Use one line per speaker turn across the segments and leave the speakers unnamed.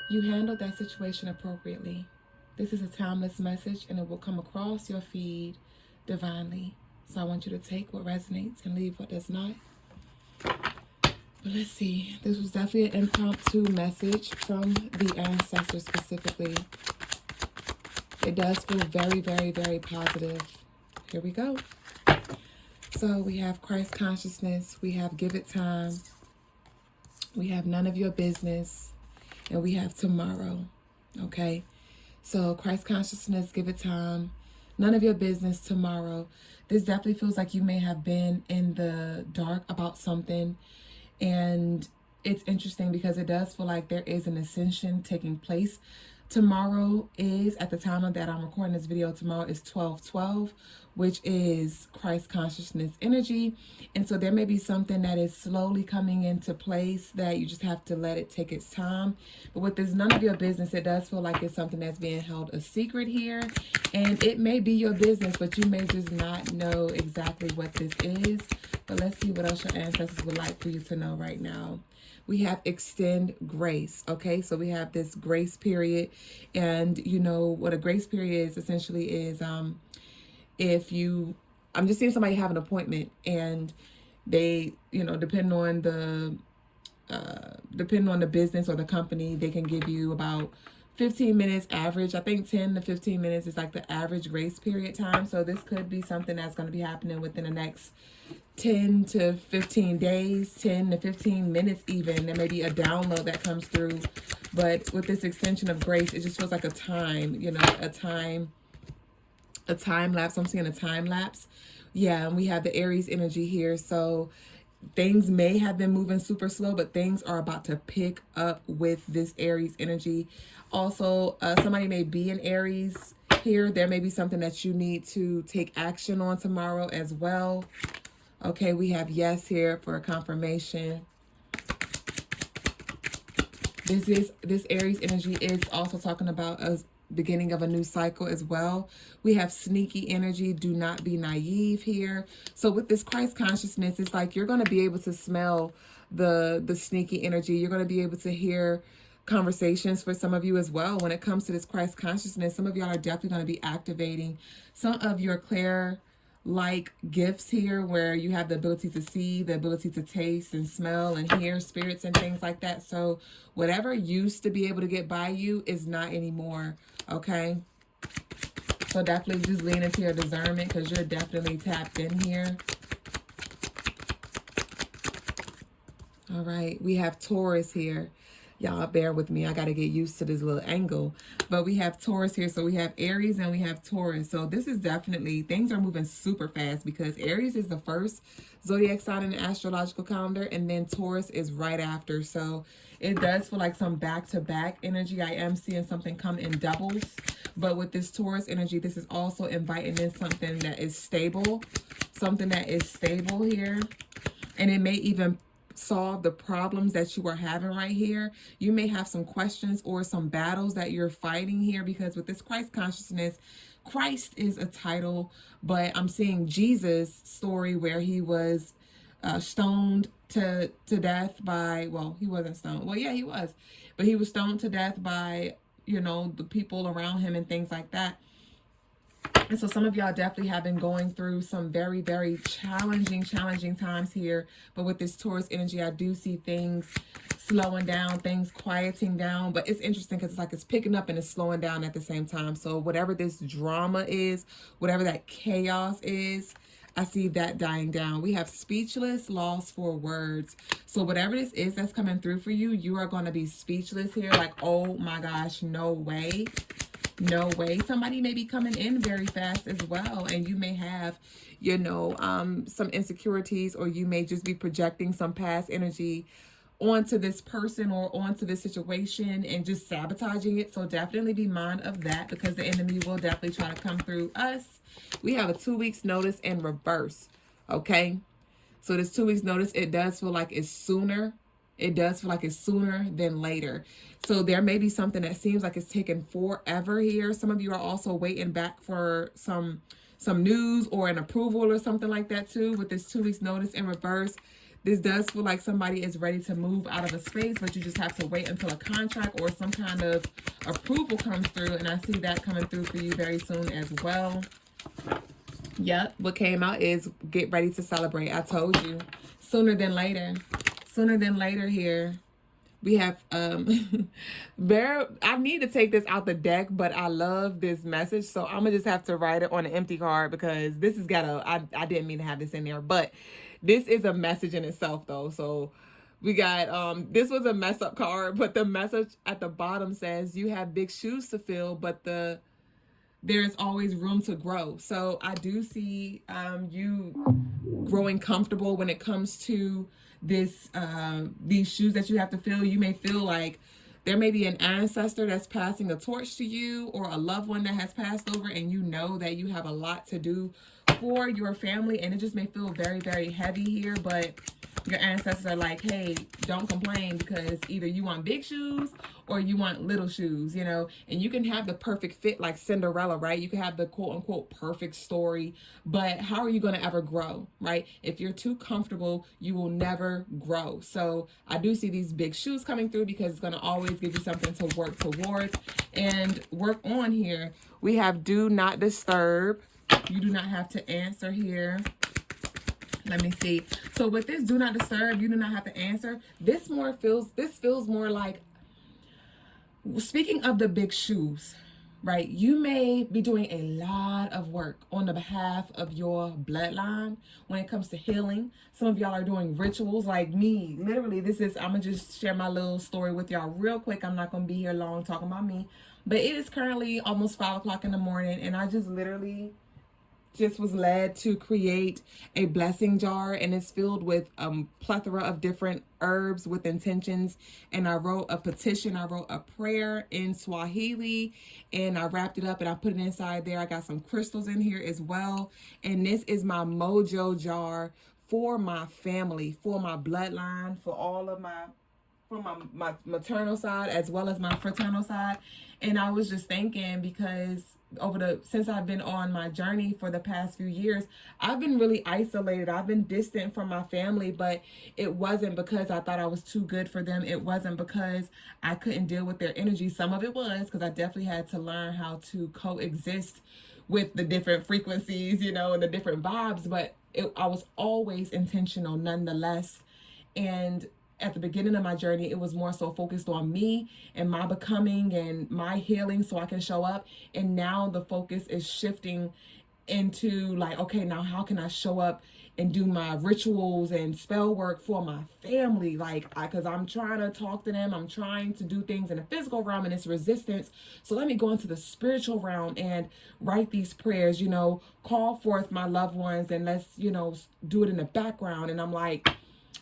You handled that situation appropriately. This is a timeless message and it will come across your feed divinely. So I want you to take what resonates and leave what does not. But let's see. This was definitely an impromptu message from the ancestors specifically. It does feel very, very, very positive. Here we go. So we have Christ consciousness. We have give it time. We have none of your business. And we have tomorrow. Okay. So Christ consciousness, give it time. None of your business, tomorrow. This definitely feels like you may have been in the dark about something. And it's interesting because it does feel like there is an ascension taking place. Tomorrow is, at the time of that I'm recording this video, tomorrow is 12/12, which is Christ consciousness energy. And so there may be something that is slowly coming into place that you just have to let it take its time. But with this none of your business, it does feel like it's something that's being held a secret here. And it may be your business, but you may just not know exactly what this is. But let's see what else your ancestors would like for you to know right now. We have extend grace. Okay, so we have this grace period. And you know what a grace period is essentially is if you, I'm just seeing somebody have an appointment and they, you know, depending on the business or the company, they can give you about 15 minutes average. I think 10 to 15 minutes is like the average grace period time. So this could be something that's going to be happening within the next 10 to 15 days, 10 to 15 minutes even. There may be a download that comes through. But with this extension of grace, it just feels like a time, you know, a time lapse. I'm seeing a time lapse. Yeah, and we have the Aries energy here. So things may have been moving super slow, but things are about to pick up with this Aries energy. Also, somebody may be in Aries here. There may be something that you need to take action on tomorrow as well. Okay, we have yes here for a confirmation. This Aries energy is also talking about a beginning of a new cycle as well. We have sneaky energy. Do not be naive here. So with this Christ consciousness, it's like you're going to be able to smell the sneaky energy. You're going to be able to hear conversations for some of you as well. When it comes to this Christ consciousness, some of y'all are definitely going to be activating some of your like gifts here, where you have the ability to see, the ability to taste and smell and hear spirits and things like that. So whatever used to be able to get by you is not anymore. Okay, so definitely just lean into your discernment because you're definitely tapped in here. All right, we have Taurus here. Y'all bear with me. I got to get used to this little angle. But we have Taurus here. So we have Aries and we have Taurus. So this is definitely, things are moving super fast because Aries is the first zodiac sign in the astrological calendar. And then Taurus is right after. So it does feel like some back-to-back energy. I am seeing something come in doubles. But with this Taurus energy, this is also inviting in something that is stable. Something that is stable here. And it may even solve the problems that you are having right here. You may have some questions or some battles that you're fighting here, because with this Christ consciousness, Christ is a title, but I'm seeing Jesus' story where he was stoned to death by, well, he wasn't stoned. Well, yeah, he was, but he was stoned to death by, you know, the people around him and things like that. And so some of y'all definitely have been going through some very, very challenging times here. But with this Taurus energy, I do see things slowing down, things quieting down. But it's interesting because it's like it's picking up and it's slowing down at the same time. So whatever this drama is, whatever that chaos is, I see that dying down. We have speechless, lost for words. So whatever this is that's coming through for you, you are going to be speechless here. Like, oh my gosh, no way. No way. Somebody may be coming in very fast as well, and you may have, you know, some insecurities, or you may just be projecting some past energy onto this person or onto this situation and just sabotaging it. So definitely be mindful of that, because the enemy will definitely try to come through us. We have a 2 weeks notice in reverse. Okay, so this 2 weeks notice, it does feel like it's sooner. It does feel like it's sooner than later. So there may be something that seems like it's taken forever here. Some of you are also waiting back for some news or an approval or something like that too. With this 2 weeks notice in reverse, This does feel like somebody is ready to move out of a space, but you just have to wait until a contract or some kind of approval comes through. And I see that coming through for you very soon as well. Yep, what came out is get ready to celebrate. I told you. Sooner than later. Sooner than later here. We have, I need to take this out the deck, but I love this message. So I'm going to just have to write it on an empty card because this has got I didn't mean to have this in there, but this is a message in itself though. So we got, this was a mess up card, but the message at the bottom says you have big shoes to fill, but there's always room to grow. So I do see you growing comfortable when it comes to this these shoes that you have to fill. You may feel like there may be an ancestor that's passing a torch to you, or a loved one that has passed over, and you know that you have a lot to do for your family, and it just may feel very, very heavy here, but your ancestors are like, hey, don't complain, because either you want big shoes or you want little shoes, you know, and you can have the perfect fit like Cinderella, right? You can have the quote unquote perfect story, but how are you going to ever grow, right? If you're too comfortable, you will never grow. So I do see these big shoes coming through because it's going to always give you something to work towards and work on here. We have do not disturb. You do not have to answer here. Let me see. So with this do not disturb, you do not have to answer. This feels more like, speaking of the big shoes, right? You may be doing a lot of work on the behalf of your bloodline when it comes to healing. Some of y'all are doing rituals like me. Literally, I'm going to just share my little story with y'all real quick. I'm not going to be here long talking about me. But it is currently almost 5 o'clock in the morning, and I just literally was led to create a blessing jar, and it's filled with plethora of different herbs with intentions. And I wrote a petition, I wrote a prayer in Swahili, and I wrapped it up and I put it inside there. I got some crystals in here as well, and this is my mojo jar for my family, for my bloodline, for all of my, from my maternal side as well as my fraternal side. And I was just thinking, because since I've been on my journey for the past few years, I've been really isolated. I've been distant from my family, but it wasn't because I thought I was too good for them. It wasn't because I couldn't deal with their energy. Some of it was because I definitely had to learn how to coexist with the different frequencies, you know, and the different vibes, but I was always intentional nonetheless. And at the beginning of my journey, it was more so focused on me and my becoming and my healing so I can show up. And now the focus is shifting into like, okay, now how can I show up and do my rituals and spell work for my family? Like, because I'm trying to talk to them. I'm trying to do things in the physical realm and it's resistance. So let me go into the spiritual realm and write these prayers, you know, call forth my loved ones, and let's, you know, do it in the background. And I'm like,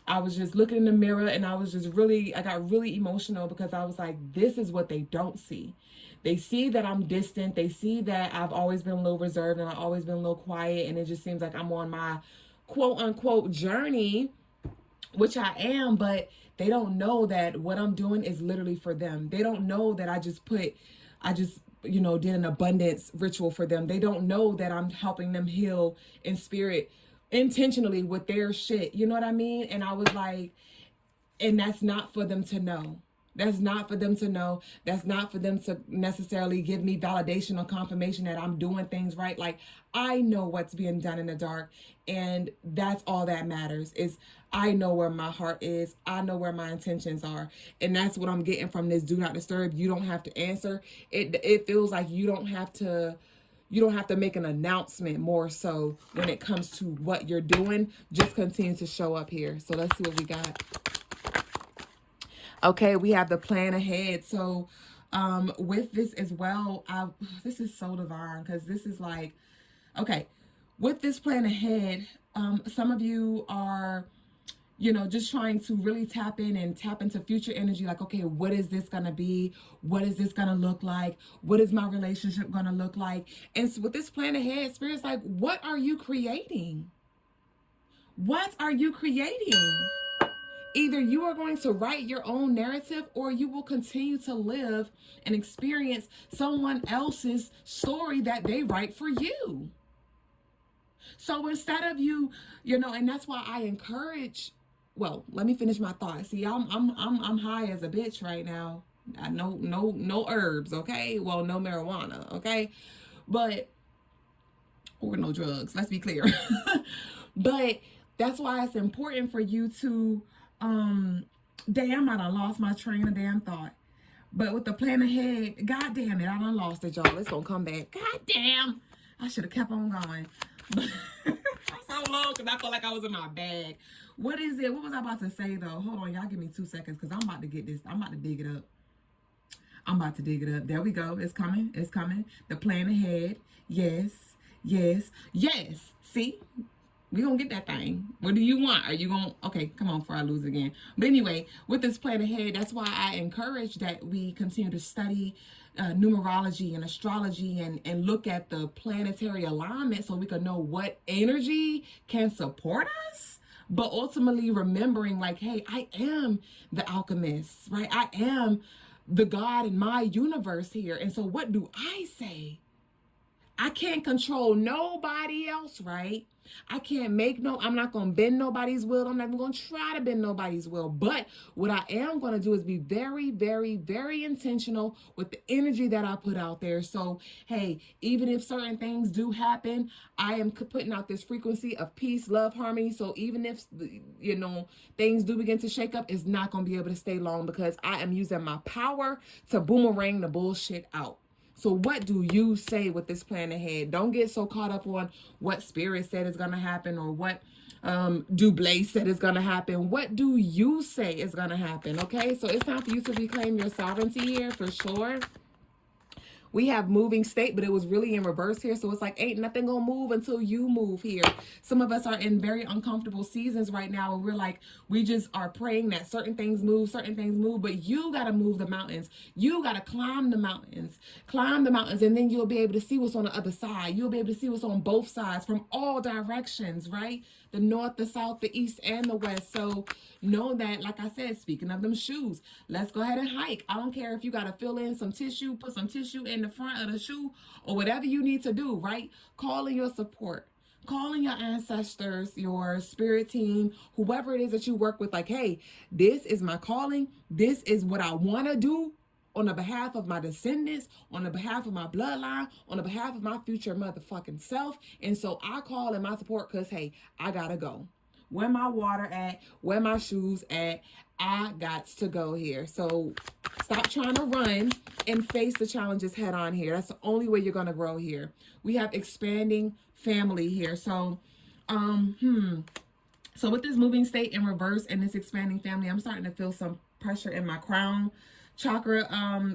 I was just looking in the mirror, and I got really emotional because I was like, this is what they don't see. They see that I'm distant. They see that I've always been a little reserved and I've always been a little quiet. And it just seems like I'm on my quote unquote journey, which I am, but they don't know that what I'm doing is literally for them. They don't know that I just, you know, did an abundance ritual for them. They don't know that I'm helping them heal in spirit intentionally with their shit. You know what I mean? And I was like, and that's not for them to know. That's not for them to know. That's not for them to necessarily give me validation or confirmation that I'm doing things right. Like, I know what's being done in the dark, and that's all that matters. Is I know where my heart is. I know where my intentions are. And that's what I'm getting from this do not disturb. You don't have to answer. It feels like you don't have to make an announcement, more so when it comes to what you're doing. Just continue to show up here. So let's see what we got. Okay, we have the plan ahead. So with this as well, this is so divine, because this is like, okay, with this plan ahead, some of you are, you know, just trying to really tap into future energy. Like, okay, what is this going to be? What is this going to look like? What is my relationship going to look like? And so with this plan ahead, Spirit's like, what are you creating? What are you creating? Either you are going to write your own narrative, or you will continue to live and experience someone else's story that they write for you. So instead of you know, and that's why I encourage well, let me finish my thought. See, I'm high as a bitch right now. I know no herbs, okay? Well, no marijuana, okay? But or no drugs, let's be clear. But that's why it's important for you to damn, I done lost my train of damn thought. But with the plan ahead, god damn it, I done lost it, y'all. It's gonna come back. God damn. I should have kept on going. But so long because I felt like I was in my bag. What is it? What was I about to say though? Hold on, y'all give me 2 seconds because I'm about to get this. I'm about to dig it up. I'm about to dig it up. There we go. It's coming. It's coming. The plan ahead. Yes. Yes. Yes. See? We gonna get that thing. What do you want? Are you gonna, okay, come on before I lose again. But anyway, with this plan ahead, that's why I encourage that we continue to study numerology and astrology and look at the planetary alignment so we can know what energy can support us. But ultimately remembering like, hey, I am the alchemist, right? I am the God in my universe here. And so what do I say? I can't control nobody else, right? I can't make I'm not going to bend nobody's will. I'm not even going to try to bend nobody's will. But what I am going to do is be very, very, very intentional with the energy that I put out there. So, hey, even if certain things do happen, I am putting out this frequency of peace, love, harmony. So even if, things do begin to shake up, it's not going to be able to stay long because I am using my power to boomerang the bullshit out. So what do you say with this plan ahead? Don't get so caught up on what spirit said is going to happen or what Duüblé said is going to happen. What do you say is going to happen? Okay, so it's time for you to reclaim your sovereignty here for sure. We have moving state, but it was really in reverse here. So it's like, ain't nothing gonna move until you move here. Some of us are in very uncomfortable seasons right now. And we're like, we just are praying that certain things move, but you gotta move the mountains. You gotta climb the mountains, and then you'll be able to see what's on the other side. You'll be able to see what's on both sides from all directions, right? The north, the south, the east, and the west. So know that, like I said, speaking of them shoes, let's go ahead and hike. I don't care if you got to fill in some tissue, put some tissue in the front of the shoe or whatever you need to do, right? Call in your support. Calling your ancestors, your spirit team, whoever it is that you work with, like, hey, this is my calling. This is what I want to do on the behalf of my descendants, on the behalf of my bloodline, on the behalf of my future motherfucking self. And so I call in my support because, hey, I gotta go. Where my water at? Where my shoes at? I got to go here. So stop trying to run and face the challenges head on here. That's the only way you're going to grow here. We have expanding family here. So, so with this moving state in reverse and this expanding family, I'm starting to feel some pressure in my crown chakra.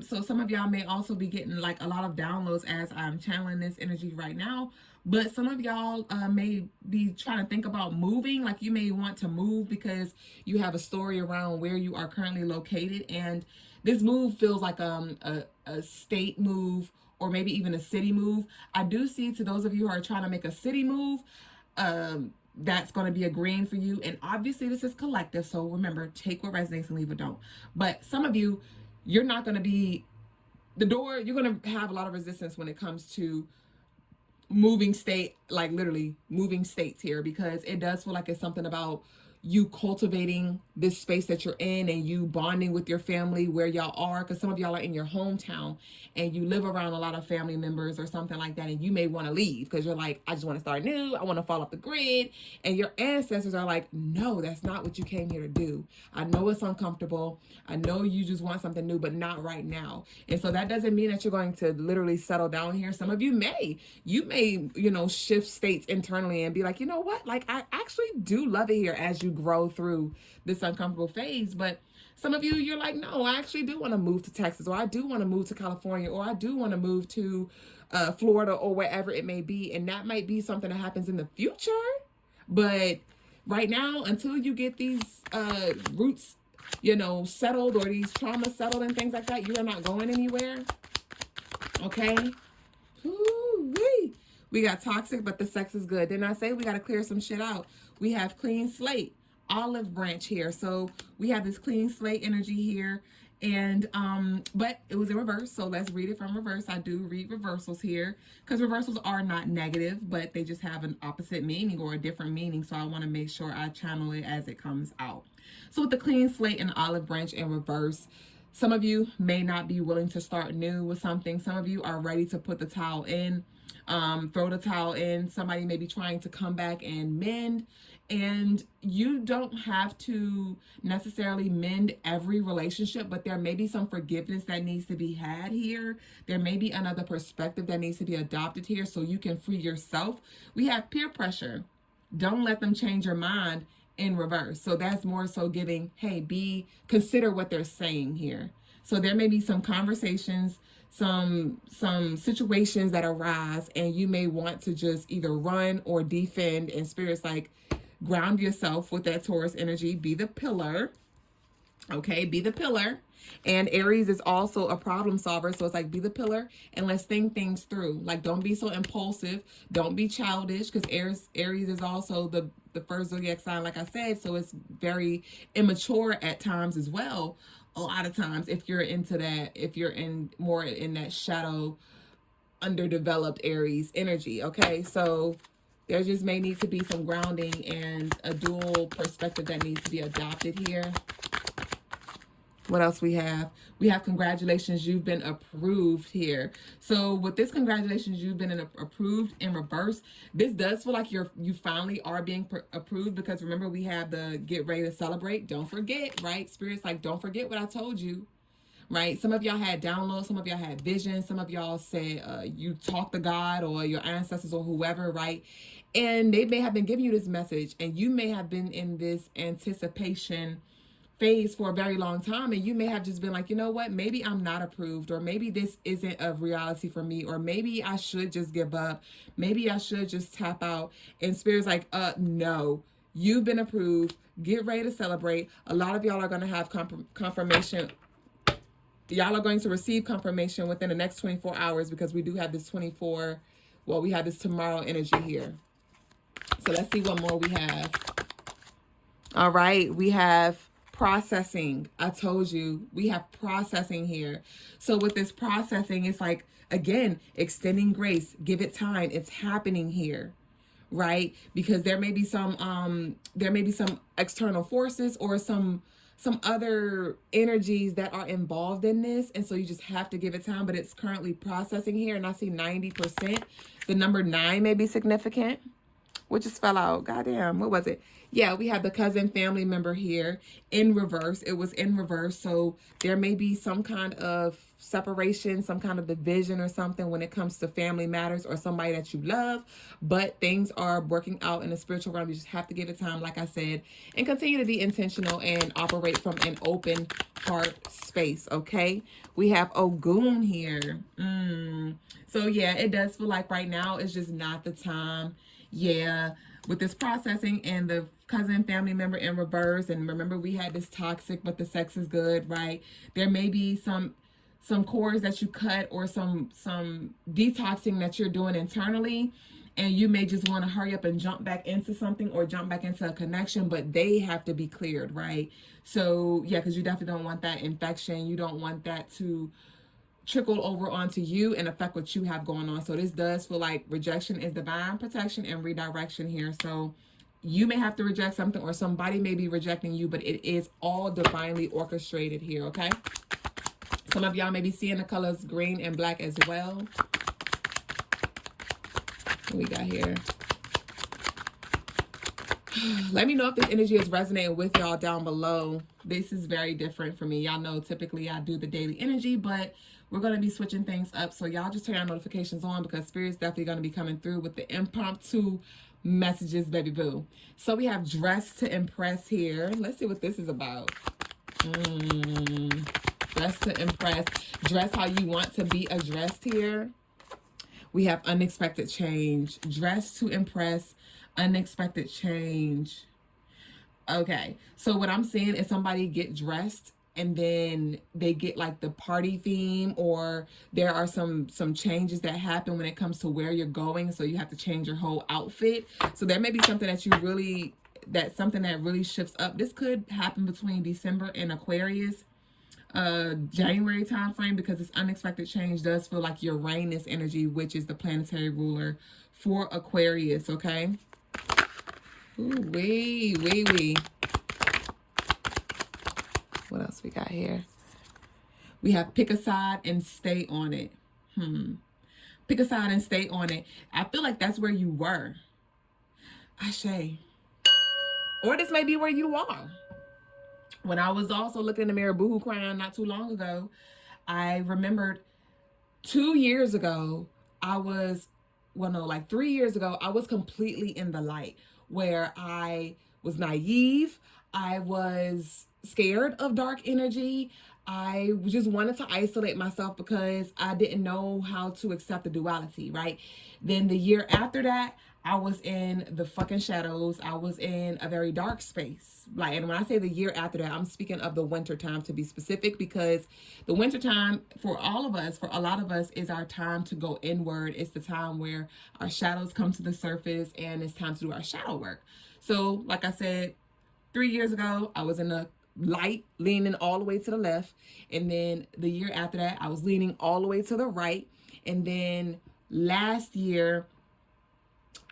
So some of y'all may also be getting like a lot of downloads as I'm channeling this energy right now. But some of y'all may be trying to think about moving. Like you may want to move because you have a story around where you are currently located. And this move feels like a state move or maybe even a city move. I do see, to those of you who are trying to make a city move, that's going to be a green for you. And obviously this is collective. So remember, take what resonates and leave what don't. But some of you, you're not going to be you're going to have a lot of resistance when it comes to moving state, like literally moving states here, because it does feel like it's something about you cultivating this space that you're in and you bonding with your family where y'all are, because some of y'all are in your hometown and you live around a lot of family members or something like that, and you may want to leave because you're like, I just want to start new, I want to fall off the grid. And your ancestors are like, no, that's not what you came here to do. I know it's uncomfortable, I know you just want something new, but not right now. And so that doesn't mean that you're going to literally settle down here. Some of you may shift states internally and be like, you know what, like I actually do love it here as you grow through this uncomfortable phase. But some of you, you're like, no, I actually do want to move to Texas, or I do want to move to California, or I do want to move to Florida, or wherever it may be. And that might be something that happens in the future. But right now, until you get these roots, settled, or these traumas settled and things like that, you are not going anywhere. Okay? Ooh-wee. We got toxic, but the sex is good. Didn't I say we got to clear some shit out? We have clean slate, olive branch here. So we have this clean slate energy here. And but it was in reverse, so let's read it from reverse. I do read reversals here because reversals are not negative, but they just have an opposite meaning or a different meaning, so I want to make sure I channel it as it comes out. So with the clean slate and olive branch in reverse, some of you may not be willing to start new with something. Some of you are ready to put the towel in, throw the towel in. Somebody may be trying to come back and mend. And you don't have to necessarily mend every relationship, but there may be some forgiveness that needs to be had here. There may be another perspective that needs to be adopted here so you can free yourself. We have peer pressure. Don't let them change your mind in reverse. So that's more so giving, hey, consider what they're saying here. So there may be some conversations, some situations that arise, and you may want to just either run or defend. And Spirit's like, ground yourself with that Taurus energy. Be the pillar. Okay, be the pillar. And Aries is also a problem solver. So it's like, be the pillar and let's think things through. Like, don't be so impulsive. Don't be childish, because Aries is also the first zodiac sign, like I said. So it's very immature at times as well. A lot of times, if you're into that, if you're in more in that shadow, underdeveloped Aries energy. Okay, so there just may need to be some grounding and a dual perspective that needs to be adopted here. What else we have? We have congratulations, you've been approved here. So with this congratulations, you've been approved in reverse. This does feel like you finally are being approved, because remember, we have the get ready to celebrate. Don't forget, right? Spirit's like, don't forget what I told you. Right? Some of y'all had downloads, some of y'all had visions, some of y'all said you talked to God or your ancestors or whoever, right? And they may have been giving you this message, and you may have been in this anticipation phase for a very long time, and you may have just been like, you know what, maybe I'm not approved, or maybe this isn't a reality for me, or maybe I should just give up, maybe I should just tap out. And Spirit's like, no, you've been approved. Get ready to celebrate. A lot of y'all are going to have confirmation. Y'all are going to receive confirmation within the next 24 hours, because we do have this we have this tomorrow energy here. So let's see what more we have. All right, we have processing. I told you, we have processing here. So with this processing, it's like, again, extending grace, give it time. It's happening here, right? Because there may be some external forces or some other energies that are involved in this, and so you just have to give it time. But it's currently processing here, and I see 90%. The number 9 may be significant. What just fell out? Goddamn, what was it? Yeah, we have the cousin family member here in reverse. It was in reverse, so there may be some kind of separation, some kind of division or something when it comes to family matters or somebody that you love, but things are working out in the spiritual realm. You just have to give it time, like I said, and continue to be intentional and operate from an open heart space, okay? We have Ogun here. So yeah, it does feel like right now is just not the time. Yeah, with this processing and the cousin family member in reverse, and remember, we had this toxic but the sex is good, right? There may be some cords that you cut, or some detoxing that you're doing internally, and you may just want to hurry up and jump back into something or jump back into a connection, but they have to be cleared, right? So yeah, because you definitely don't want that infection. You don't want that to trickle over onto you and affect what you have going on. So this does feel like rejection is divine protection and redirection here. So you may have to reject something, or somebody may be rejecting you, but it is all divinely orchestrated here, okay? Some of y'all may be seeing the colors green and black as well. What we got here? Let me know if this energy is resonating with y'all down below. This is very different for me. Y'all know typically I do the daily energy, but we're going to be switching things up. So y'all just turn your notifications on, because Spirit's definitely going to be coming through with the impromptu messages, baby boo. So we have dress to impress here. Let's see what this is about. Dress to impress. Dress how you want to be addressed here. We have unexpected change. Dress to impress. Unexpected change. Okay, so what I'm seeing is somebody get dressed and then they get like the party theme, or there are some changes that happen when it comes to where you're going, so you have to change your whole outfit. So there may be something that something that really shifts up. This could happen between December and Aquarius. January time frame, because this unexpected change does feel like Uranus energy, which is the planetary ruler for Aquarius, okay? Ooh, wee. What else we got here? We have pick a side and stay on it. Pick a side and stay on it. I feel like that's where you were. Ashe. Or this may be where you are. When I was also looking in the mirror, boohoo crying not too long ago, I remembered 2 years ago, like 3 years ago, I was completely in the light, where I was naive. I was scared of dark energy. I just wanted to isolate myself because I didn't know how to accept the duality, right? Then the year after that, I was in the fucking shadows. I was in a very dark space. Like, and when I say the year after that, I'm speaking of the winter time, to be specific, because the winter time for all of us, for a lot of us, is our time to go inward. It's the time where our shadows come to the surface, and it's time to do our shadow work. So, like I said, 3 years ago, I was in the light, leaning all the way to the left. And then the year after that, I was leaning all the way to the right. And then last year,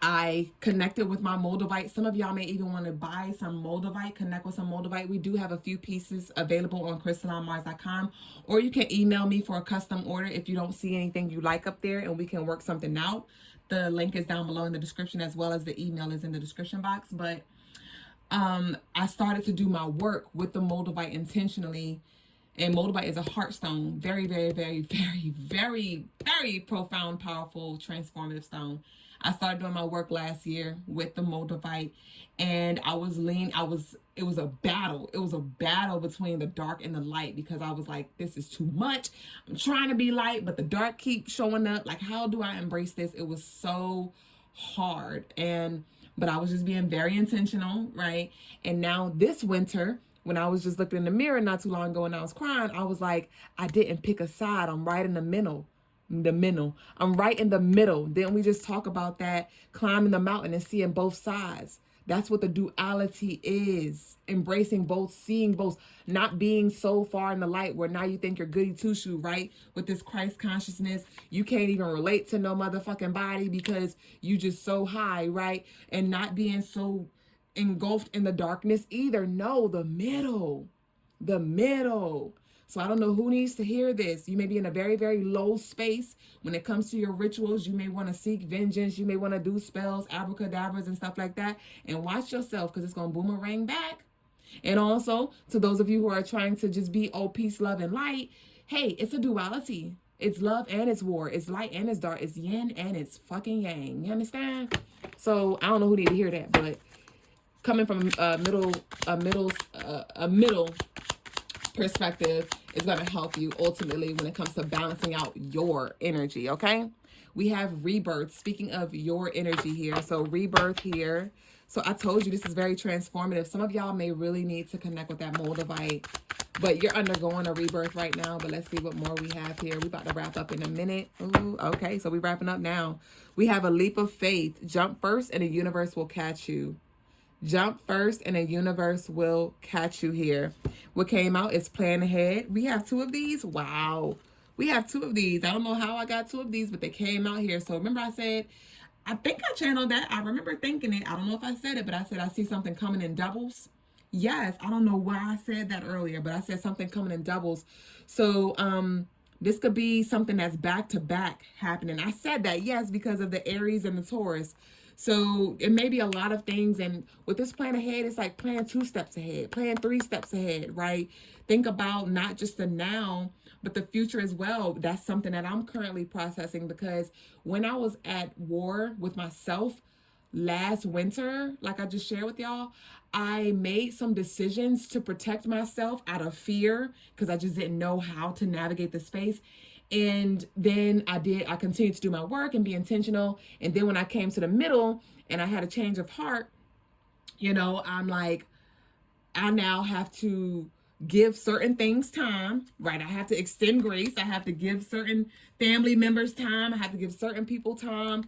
I connected with my Moldavite. Some of y'all may even want to buy some Moldavite, connect with some Moldavite. We do have a few pieces available on crystalinemars.com, or you can email me for a custom order if you don't see anything you like up there, and we can work something out. The link is down below in the description, as well as the email is in the description box. But I started to do my work with the Moldavite intentionally. And Moldavite is a heartstone. Very, very, very, very, very, very profound, powerful, transformative stone. I started doing my work last year with the Moldavite, and it was a battle. It was a battle between the dark and the light, because I was like, this is too much. I'm trying to be light, but the dark keeps showing up. Like, how do I embrace this? It was so hard. But I was just being very intentional, right? And now this winter, when I was just looking in the mirror not too long ago and I was crying, I was like, I didn't pick a side. I'm right in the middle. I'm right in the middle. Didn't we just talk about that? Climbing the mountain and seeing both sides. That's what the duality is. Embracing both, seeing both, not being so far in the light where now you think you're goody two-shoe, right? With this Christ consciousness, you can't even relate to no motherfucking body because you just so high, right? And not being so engulfed in the darkness either. No, the middle. So I don't know who needs to hear this. You may be in a very, very low space. When it comes to your rituals, you may want to seek vengeance. You may want to do spells, abracadabras, and stuff like that. And watch yourself, because it's going to boomerang back. And also, to those of you who are trying to just be, oh, peace, love, and light, hey, it's a duality. It's love and it's war. It's light and it's dark. It's yin and it's fucking yang. You understand? So I don't know who need to hear that, but coming from a middle perspective is going to help you ultimately when it comes to balancing out your energy, okay? We have rebirth. Speaking of your energy here, so rebirth here. So I told you this is very transformative. Some of y'all may really need to connect with that Moldavite, but you're undergoing a rebirth right now. But let's see what more we have here. We're about to wrap up in a minute. Ooh, okay, so we're wrapping up now. We have a leap of faith. Jump first and the universe will catch you. Jump first and the universe will catch you here. What came out is plan ahead. We have 2 of these. Wow. We have 2 of these. I don't know how I got 2 of these, but they came out here. So remember I said, I think I channeled that. I remember thinking it. I don't know if I said it, but I said I see something coming in doubles. Yes, I don't know why I said that earlier, but I said something coming in doubles. So this could be something that's back to back happening. I said that, yes, because of the Aries and the Taurus. So it may be a lot of things. And with this plan ahead, it's like plan 2 steps ahead, plan 3 steps ahead, right? Think about not just the now, but the future as well. That's something that I'm currently processing, because when I was at war with myself last winter, like I just shared with y'all, I made some decisions to protect myself out of fear, because I just didn't know how to navigate the space. And then I continued to do my work and be intentional. And then when I came to the middle and I had a change of heart, you know, I'm like, I now have to give certain things time, right? I have to extend grace. I have to give certain family members time. I have to give certain people time.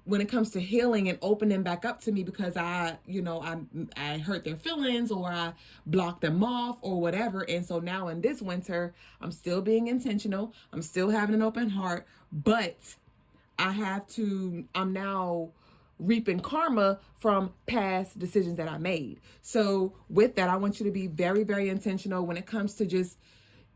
when it comes to healing and opening back up to me because I hurt their feelings or I blocked them off or whatever. And so now in this winter, I'm still being intentional. I'm still having an open heart, but I'm now reaping karma from past decisions that I made. So with that, I want you to be very, very intentional when it comes to just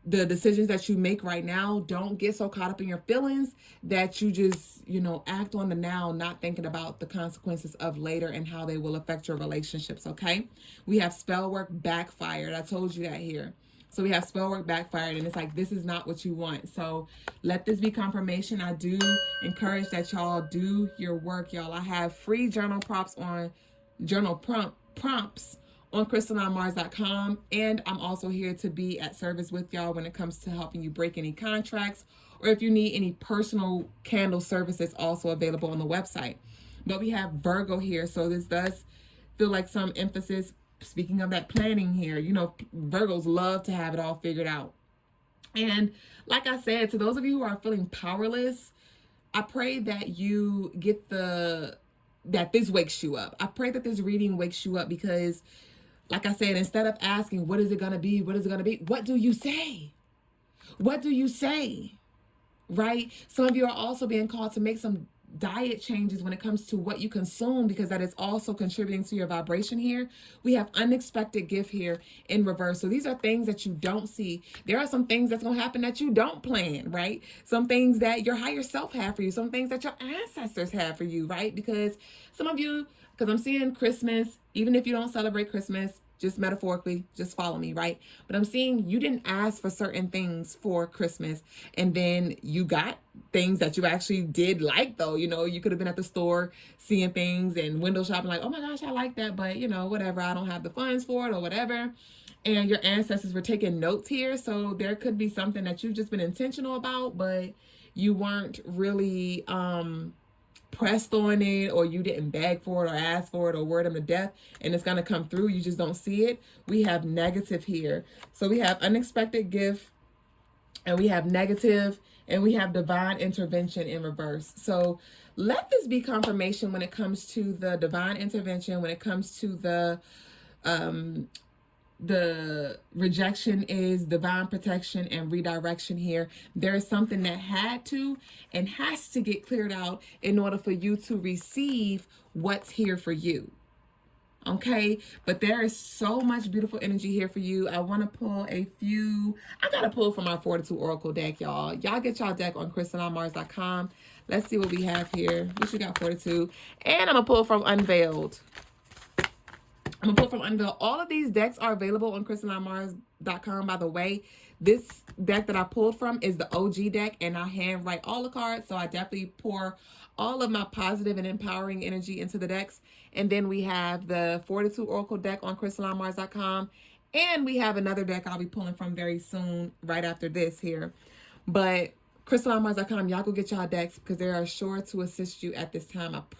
the decisions that you make right now. Don't get so caught up in your feelings that you just, act on the now, not thinking about the consequences of later and how they will affect your relationships, okay? We have spell work backfired. I told you that here. So we have spell work backfired, and it's like, this is not what you want. So let this be confirmation. I do encourage that y'all do your work, y'all. I have free journal prompts on CrystalineMars.com, and I'm also here to be at service with y'all when it comes to helping you break any contracts, or if you need any personal candle services, also available on the website. But we have Virgo here, so this does feel like some emphasis. Speaking of that planning here, Virgos love to have it all figured out. And like I said, to those of you who are feeling powerless, I pray that you get that this wakes you up. I pray that this reading wakes you up because, like I said, instead of asking, what is it going to be? What is it going to be? What do you say? What do you say? Right? Some of you are also being called to make some diet changes when it comes to what you consume, because that is also contributing to your vibration here. We have unexpected gift here in reverse. So these are things that you don't see. There are some things that's going to happen that you don't plan, right? Some things that your higher self have for you, some things that your ancestors have for you, right? Because some of you, because I'm seeing Christmas, even if you don't celebrate Christmas, just metaphorically, just follow me, right? But I'm seeing you didn't ask for certain things for Christmas, and then you got things that you actually did like, though. You could have been at the store seeing things and window shopping like, oh my gosh, I like that, but whatever, I don't have the funds for it or whatever. And your ancestors were taking notes here. So there could be something that you've just been intentional about, but you weren't really pressed on it, or you didn't beg for it or ask for it or word them to death, and it's going to come through. You just don't see it. We have negative here. So we have unexpected gift, and we have negative, and we have divine intervention in reverse. So let this be confirmation when it comes to the divine intervention, when it comes to the rejection is divine protection and redirection here. There is something that had to and has to get cleared out in order for you to receive what's here for you. Okay, but there is so much beautiful energy here for you. I want to pull I gotta pull from our 42 Oracle deck, y'all. Y'all get y'all deck on CrystalineMars.com. Let's see what we have here. We should got 42. And I'm gonna pull from Unveiled. All of these decks are available on CrystalineMars.com. By the way, this deck that I pulled from is the OG deck, and I handwrite all the cards, so I definitely pour all of my positive and empowering energy into the decks. And then we have the 42 Oracle deck on CrystalineMars.com, and we have another deck I'll be pulling from very soon, right after this here. But CrystalineMars.com, y'all go get y'all decks because they are sure to assist you at this time. I promise.